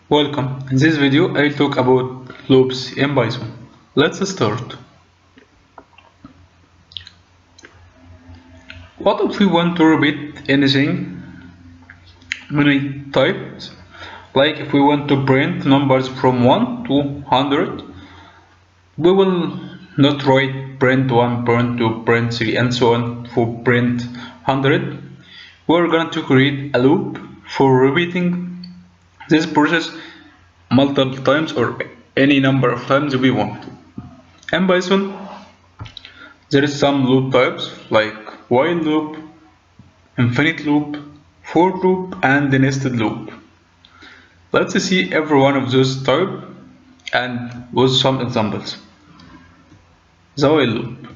Welcome. In this video, I'll talk about loops in Python. Let's start. What if we want to repeat anything many times? Like if we want to print numbers from 1 to 100, we will not write print 1, print 2, print 3, and so on for print 100. We're going to create a loop for repeating this process multiple times or any number of times we want. In Python, there is some loop types like while loop, infinite loop, for loop, and nested loop. Let's see every one of those types and with some examples. The while loop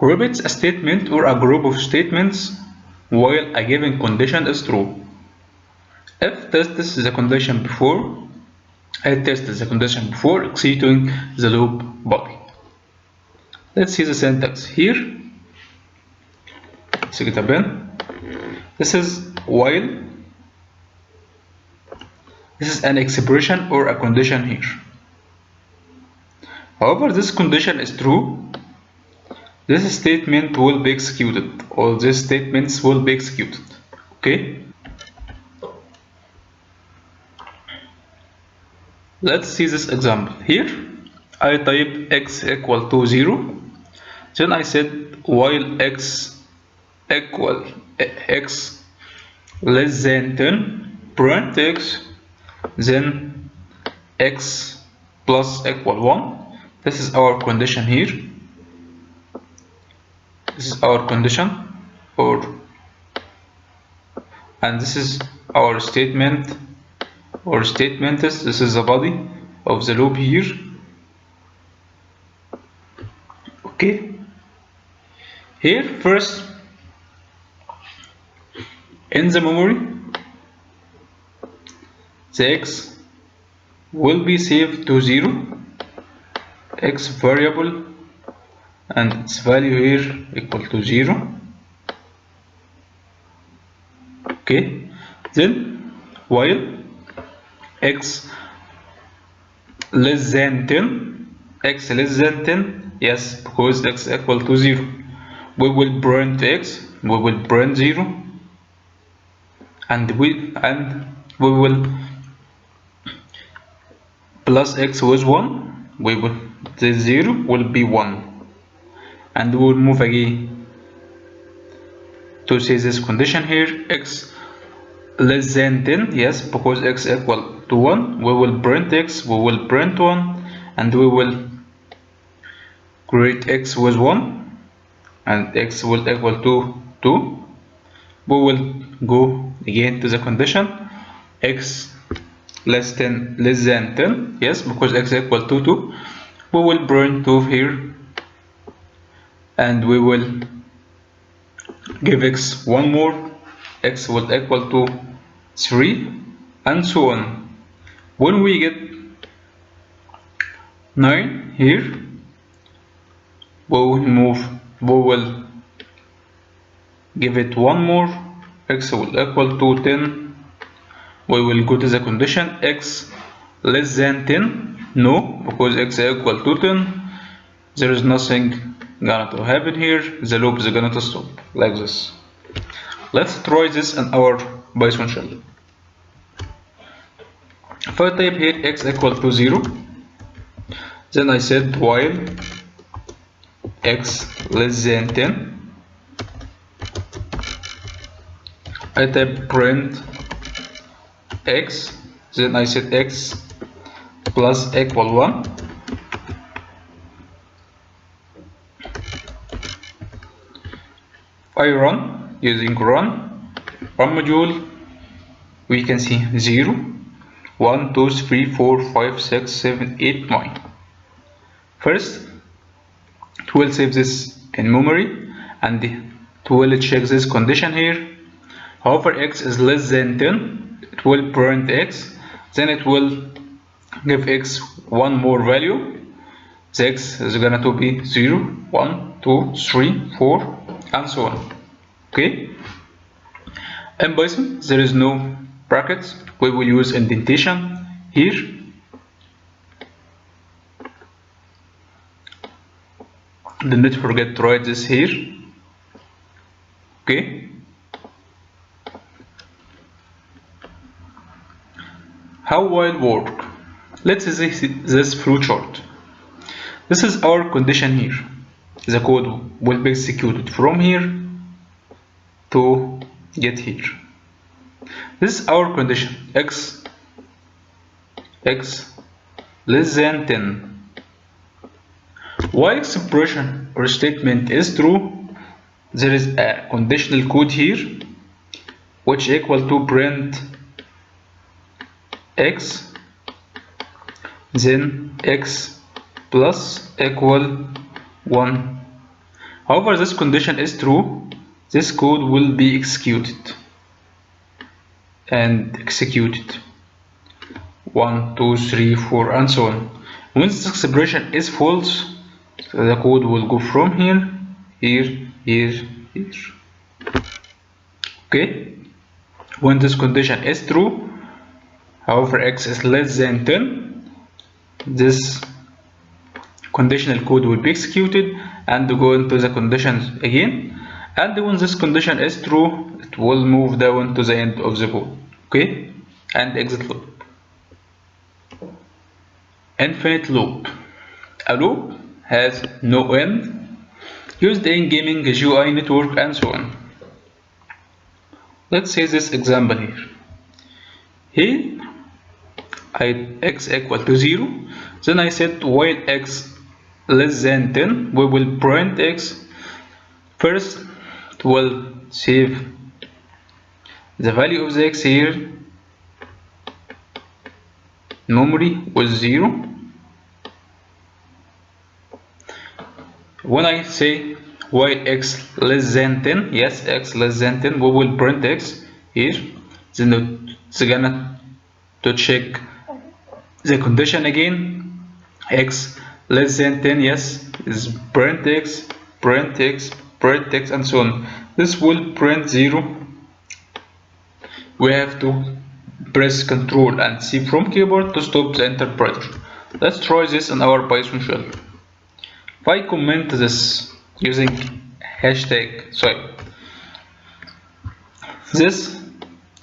repeats a statement or a group of statements while a given condition is true. If tests the condition before, it tests the condition before executing the loop body. Let's see the syntax here. Select a pen. This is while. This is an expression or a condition here. However, this condition is true. This statement will be executed. All these statements will be executed. Okay. Let's see this example here. I type x equal to 0. Then I said while x equal x less than 10, print x, then x plus equal 1. This is our condition here. This is our condition, and this is our statement or statements. This is the body of the loop here. Okay. Here first, in the memory, the x will be saved to 0, x variable, and its value here equal to 0. Okay. Then while x less than 10, x less than 10, yes, because x equal to 0, we will print x, we will print 0, and we will plus x with 1, the 0 will be 1, and we will move again to see this condition here, x less than 10, yes, because x equal to 1, we will print x, we will print 1, and we will create x with 1, and x will equal to 2. We will go again to the condition x less than 10, yes, because x equal to 2. We will print 2 here, and we will give x one more, x will equal to 3, and so on. When we get 9 here, we will give it one more, x will equal to 10. We will go to the condition x less than 10, no, because x equal to 10, there is nothing gonna to happen here, the loop is gonna to stop like this. Let's try this in our Python shell. If I type here x equal to 0, then I said while x less than 10, I type print x, then I said x plus equal 1. I run using run module, we can see 0, 1, 2, 3, 4, 5, 6, 7, 8, 9. First, it will save this in memory and it will check this condition here. However, x is less than 10, it will print x, then it will give x one more value. The x is gonna to be 0, 1, 2, 3, 4, and so on. Okay. In Python, there is no brackets. We will use indentation here. Do not forget to write this here. Okay. How while work? Let's see this flowchart. This is our condition here. The code will be executed from here to get here. This is our condition, x less than 10. While expression or statement is true, there is a conditional code here which equal to print x, then x plus equal 1. However, this condition is true, this code will be executed and executed 1, 2, 3, 4 and so on. When this expression is false, the code will go from here, here. Okay. When this condition is true, however x is less than 10, this conditional code will be executed and go into the conditions again, and when this condition is true, it will move down to the end of the code. Okay, and exit loop. Infinite loop. A loop has no end, used in gaming, GUI network and so on. Let's say this example here. Here x equal to 0, then I said while x less than 10, we will print x. First it will save the value of the x here, memory with 0. When I say while x less than 10, yes, x less than 10, we will print x here. Then it's gonna to check the condition again. X less than 10, yes, is print x, and so on. This will print 0. We have to press Ctrl and C from keyboard to stop the interpreter. Let's try this in our Python shell. If I comment this using hashtag, this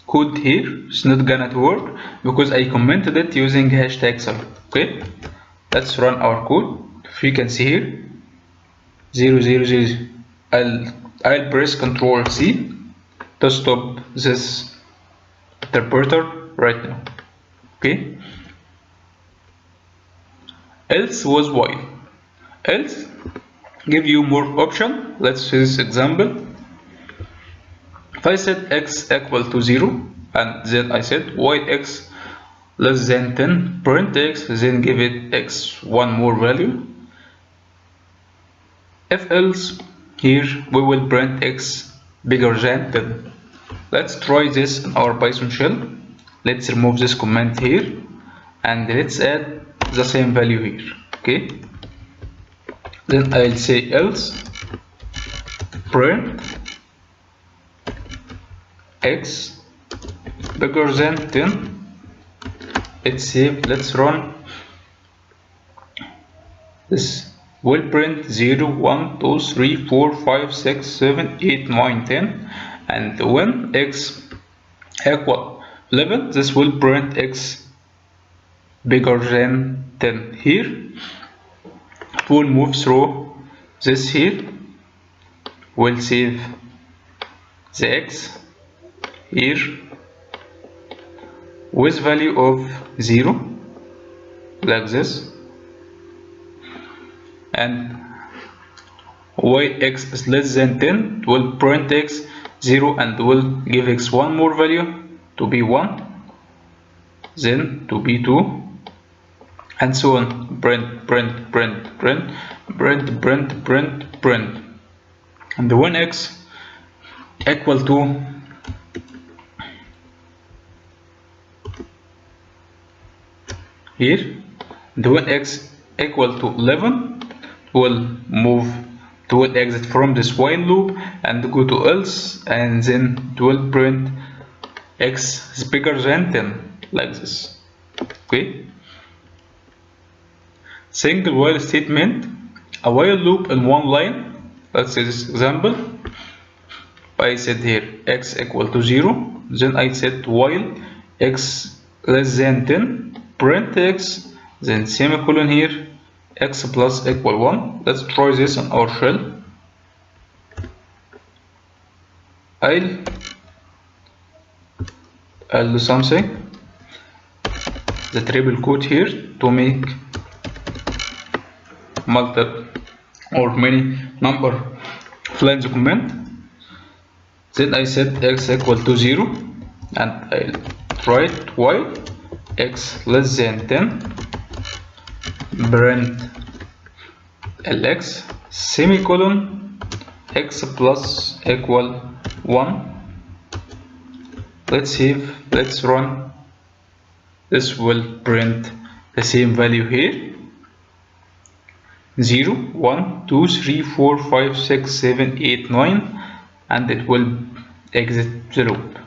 code here is not gonna work because I commented it using hashtag sub. Okay, let's run our code. If you can see here 000, I'll press Ctrl C to stop this interpreter right now. Okay, else was while. Else give you more option. Let's see this example. If I said x equal to 0 and then I said while x less than 10, print x, then give it x one more value. If else, here we will print x bigger than 10. Let's try this in our Python shell. Let's remove this comment here and let's add the same value here. Okay, then I'll say else print x bigger than 10. Let's save, let's run. This will print 0, 1, 2, 3, 4, 5, 6, 7, 8, 9, 10, and when x equal 11, this will print x bigger than 10. Here it will move through this here, we'll save the x here with value of 0 like this, and while x is less than 10, it will print x 0 and will give x one more value to be 1, then to be 2, and so on. Print, and when x equal to here, and when x equal to 11, will move it will exit from this while loop and go to else, and then it will print x is bigger than 10 like this. Okay. Single while statement, a while loop in one line. Let's say this example. I said here x equal to 0, then I said while x less than 10, print x, then semicolon here, x plus equal 1. Let's try this on our shell. I'll do something, the triple quote here to make multiple or many number of lines of comment. Then I set x equal to 0 and I'll write while x less than 10, print lx semicolon x plus equal 1. Let's save, let's run. This will print the same value here, 0, 1, 2, 3, 4, 5, 6, 7, 8, 9, and it will exit the loop.